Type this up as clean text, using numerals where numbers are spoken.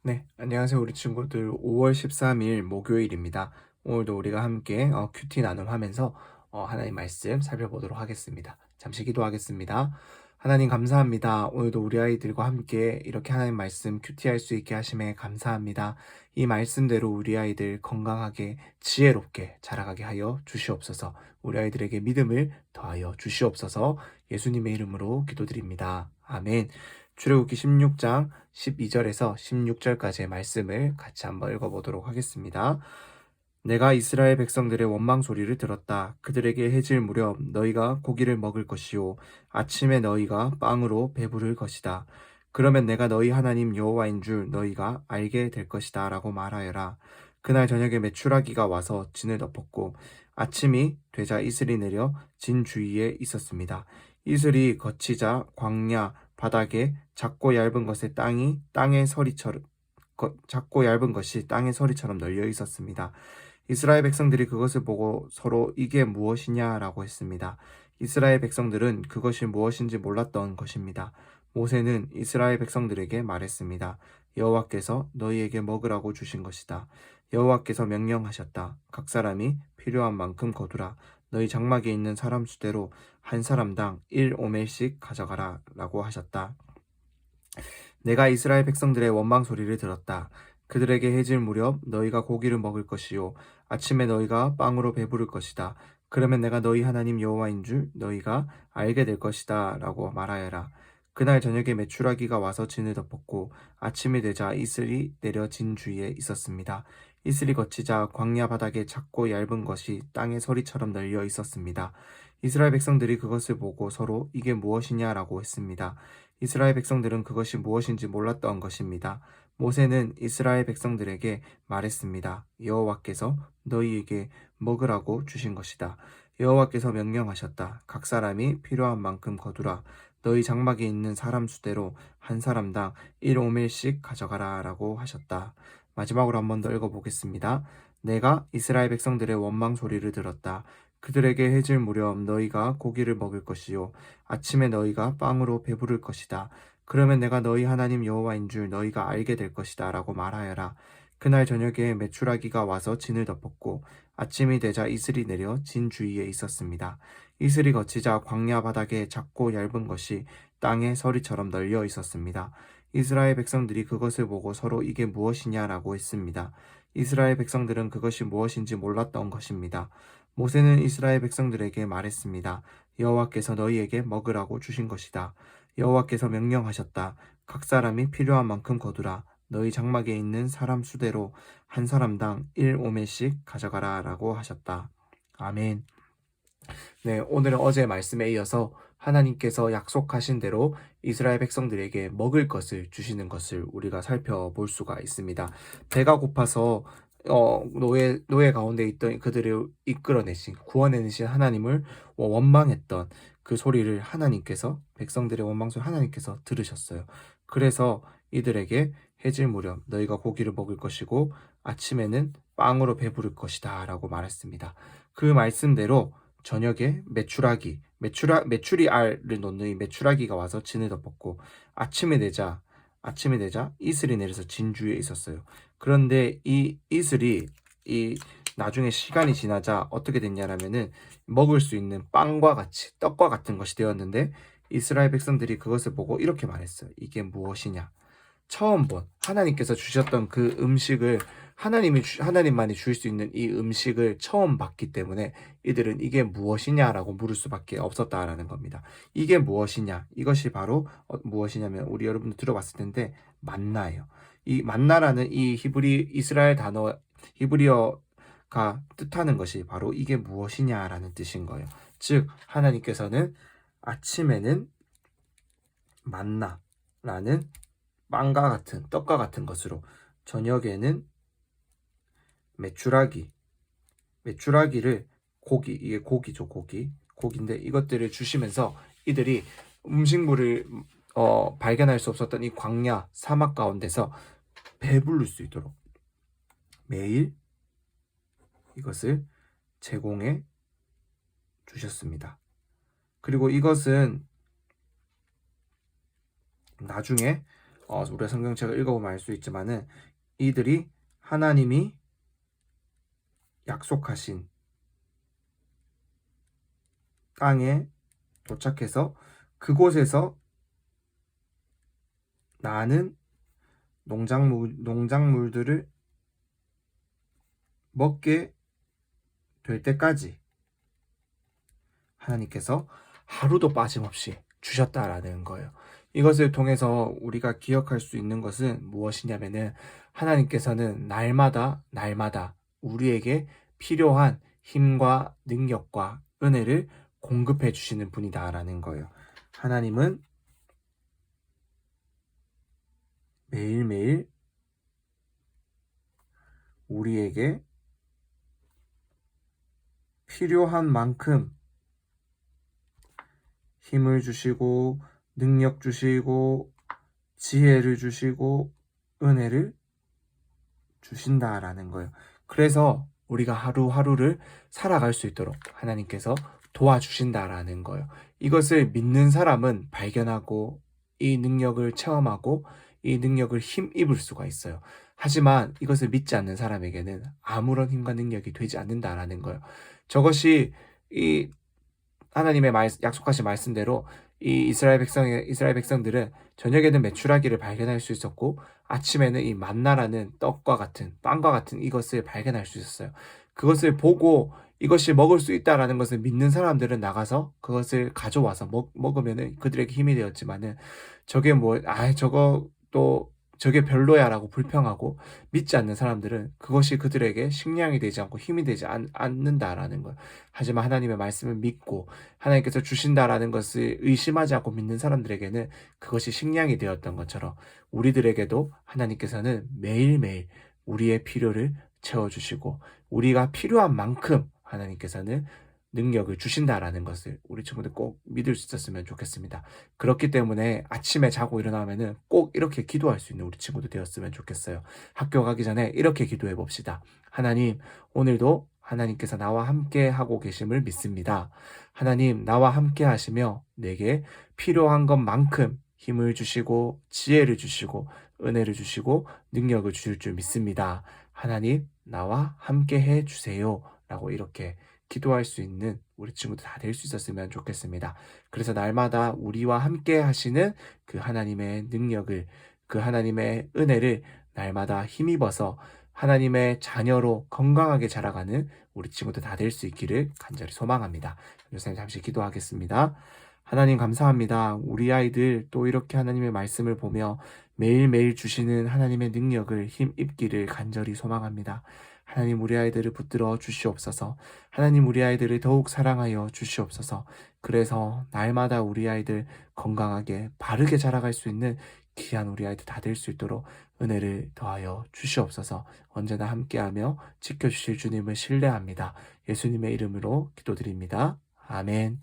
네, 안녕하세요, 우리 친구들. 5월 13일 목요일입니다. 오늘도 우리가 함께 큐티 나눔하면서 하나님 말씀 살펴보도록 하겠습니다. 잠시 기도하겠습니다. 하나님 감사합니다. 오늘도 우리 아이들과 함께 이렇게 하나님 말씀 큐티할 수 있게 하심에 감사합니다. 이 말씀대로 우리 아이들 건강하게 지혜롭게 자라가게 하여 주시옵소서. 우리 아이들에게 믿음을 더하여 주시옵소서. 예수님의 이름으로 기도드립니다. 아멘. 출애굽기 16장 12절에서 16절까지의 말씀을 같이 한번 읽어보도록 하겠습니다. 내가 이스라엘 백성들의 원망 소리를 들었다. 그들에게 해질 무렵 너희가 고기를 먹을 것이요 아침에 너희가 빵으로 배부를 것이다. 그러면 내가 너희 하나님 여호와인 줄 너희가 알게 될 것이다 라고 말하여라. 그날 저녁에 메추라기가 와서 진을 덮었고 아침이 되자 이슬이 내려 진 주위에 있었습니다. 이슬이 거치자 광야 바닥에 작고 얇은 것의 작고 얇은 것이 땅의 서리처럼 널려 있었습니다. 이스라엘 백성들이 그것을 보고 서로 이게 무엇이냐라고 했습니다. 이스라엘 백성들은 그것이 무엇인지 몰랐던 것입니다. 모세는 이스라엘 백성들에게 말했습니다. 여호와께서 너희에게 먹으라고 주신 것이다. 여호와께서 명령하셨다. 각 사람이 필요한 만큼 거두라. 너희 장막에 있는 사람 수대로 한 사람당 1오멜씩 가져가라 라고 하셨다. 내가 이스라엘 백성들의 원망 소리를 들었다. 그들에게 해질 무렵 너희가 고기를 먹을 것이요 아침에 너희가 빵으로 배부를 것이다. 그러면 내가 너희 하나님 여호와인 줄 너희가 알게 될 것이다 라고 말하여라. 그날 저녁에 메추라기가 와서 진을 덮었고 아침이 되자 이슬이 내려 진 주위에 있었습니다. 이슬이 거치자 광야 바닥에 작고 얇은 것이 땅의 서리처럼 널려 있었습니다. 이스라엘 백성들이 그것을 보고 서로 이게 무엇이냐라고 했습니다. 이스라엘 백성들은 그것이 무엇인지 몰랐던 것입니다. 모세는 이스라엘 백성들에게 말했습니다. 여호와께서 너희에게 먹으라고 주신 것이다. 여호와께서 명령하셨다. 각 사람이 필요한 만큼 거두라. 너희 장막에 있는 사람 수대로 한 사람당 1오멜씩 가져가라 라고 하셨다. 마지막으로 한 번 더 읽어보겠습니다. 내가 이스라엘 백성들의 원망 소리를 들었다. 그들에게 해질 무렵 너희가 고기를 먹을 것이요 아침에 너희가 빵으로 배부를 것이다. 그러면 내가 너희 하나님 여호와인 줄 너희가 알게 될 것이다 라고 말하여라. 그날 저녁에 메추라기가 와서 진을 덮었고 아침이 되자 이슬이 내려 진 주위에 있었습니다. 이슬이 거치자 광야 바닥에 작고 얇은 것이 땅의 서리처럼 널려 있었습니다. 이스라엘 백성들이 그것을 보고 서로 이게 무엇이냐라고 했습니다. 이스라엘 백성들은 그것이 무엇인지 몰랐던 것입니다. 모세는 이스라엘 백성들에게 말했습니다. 여호와께서 너희에게 먹으라고 주신 것이다. 여호와께서 명령하셨다. 각 사람이 필요한 만큼 거두라. 너희 장막에 있는 사람 수대로 한 사람당 1오멜씩 가져가라 라고 하셨다. 아멘. 네, 오늘은 어제 말씀에 이어서 하나님께서 약속하신 대로 이스라엘 백성들에게 먹을 것을 주시는 것을 우리가 살펴볼 수가 있습니다. 배가 고파서 노예 가운데 있던 그들을 이끌어내신 구원해내신 하나님을 원망했던 그 소리를 하나님께서 백성들의 원망 소리 하나님께서 들으셨어요. 그래서 이들에게 해질 무렵 너희가 고기를 먹을 것이고 아침에는 빵으로 배부를 것이다 라고 말했습니다. 그 말씀대로 저녁에 메추리 알을 놓는 이 메추라기가 와서 진을 덮었고 아침이 되자 이슬이 내려서 진 주위에 있었어요. 그런데 이 이슬이 이 나중에 시간이 지나자 어떻게 됐냐라면은 먹을 수 있는 빵과 같이 떡과 같은 것이 되었는데 이스라엘 백성들이 그것을 보고 이렇게 말했어요. 이게 무엇이냐? 처음 본 하나님께서 주셨던 그 음식을 하나님만이 줄 수 있는 이 음식을 처음 봤기 때문에 이들은 이게 무엇이냐라고 물을 수밖에 없었다라는 겁니다. 이게 무엇이냐? 이것이 바로 무엇이냐면 우리 여러분도 들어봤을 텐데 만나예요. 이 만나라는 이 이스라엘 단어 히브리어가 뜻하는 것이 바로 이게 무엇이냐라는 뜻인 거예요. 즉 하나님께서는 아침에는 만나라는 빵과 같은 떡과 같은 것으로 저녁에는 메추라기를 이게 고기죠, 고기인데 이것들을 주시면서 이들이 음식물을 발견할 수 없었던 이 광야 사막 가운데서 배부를 수 있도록 매일 이것을 제공해 주셨습니다. 그리고 이것은 나중에 우리가 성경책을 읽어보면 알 수 있지만은 이들이 하나님이 약속하신 땅에 도착해서 그곳에서 나는 농작물들을 먹게 될 때까지 하나님께서 하루도 빠짐없이 주셨다라는 거예요. 이것을 통해서 우리가 기억할 수 있는 것은 무엇이냐면은 하나님께서는 날마다 우리에게 필요한 힘과 능력과 은혜를 공급해 주시는 분이다라는 거예요. 하나님은 매일매일 우리에게 필요한 만큼 힘을 주시고 능력 주시고 지혜를 주시고 은혜를 주신다라는 거예요. 그래서 우리가 하루하루를 살아갈 수 있도록 하나님께서 도와주신다라는 거예요. 이것을 믿는 사람은 발견하고 이 능력을 체험하고 이 능력을 힘입을 수가 있어요. 하지만 이것을 믿지 않는 사람에게는 아무런 힘과 능력이 되지 않는다라는 거예요. 저것이 이 하나님의 약속하신 말씀대로 이 이스라엘 백성들은 저녁에는 메추라기를 발견할 수 있었고 아침에는 이 만나라는 떡과 같은 빵과 같은 이것을 발견할 수 있었어요. 그것을 보고 이것이 먹을 수 있다라는 것을 믿는 사람들은 나가서 그것을 가져와서 먹으면은 그들에게 힘이 되었지만은 저게 저거 또 저게 별로야라고 불평하고 믿지 않는 사람들은 그것이 그들에게 식량이 되지 않고 힘이 되지 않는다라는 거예요. 하지만 하나님의 말씀을 믿고 하나님께서 주신다라는 것을 의심하지 않고 믿는 사람들에게는 그것이 식량이 되었던 것처럼 우리들에게도 하나님께서는 매일매일 우리의 필요를 채워주시고 우리가 필요한 만큼 하나님께서는 능력을 주신다라는 것을 우리 친구들 꼭 믿을 수 있었으면 좋겠습니다. 그렇기 때문에 아침에 자고 일어나면은 꼭 이렇게 기도할 수 있는 우리 친구들 되었으면 좋겠어요. 학교 가기 전에 이렇게 기도해 봅시다. 하나님, 오늘도 하나님께서 나와 함께 하고 계심을 믿습니다. 하나님, 나와 함께 하시며 내게 필요한 것만큼 힘을 주시고 지혜를 주시고 은혜를 주시고 능력을 주실 줄 믿습니다. 하나님, 나와 함께 해 주세요. 라고 이렇게 기도할 수 있는 우리 친구들 다 될 수 있었으면 좋겠습니다. 그래서 날마다 우리와 함께 하시는 그 하나님의 능력을, 그 하나님의 은혜를 날마다 힘입어서 하나님의 자녀로 건강하게 자라가는 우리 친구들 다 될 수 있기를 간절히 소망합니다. 교수님 잠시 기도하겠습니다. 하나님 감사합니다. 우리 아이들 또 이렇게 하나님의 말씀을 보며 매일매일 주시는 하나님의 능력을 힘입기를 간절히 소망합니다. 하나님 우리 아이들을 붙들어 주시옵소서. 하나님 우리 아이들을 더욱 사랑하여 주시옵소서. 그래서 날마다 우리 아이들 건강하게 바르게 자라갈 수 있는 귀한 우리 아이들 다 될 수 있도록 은혜를 더하여 주시옵소서. 언제나 함께하며 지켜주실 주님을 신뢰합니다. 예수님의 이름으로 기도드립니다. 아멘.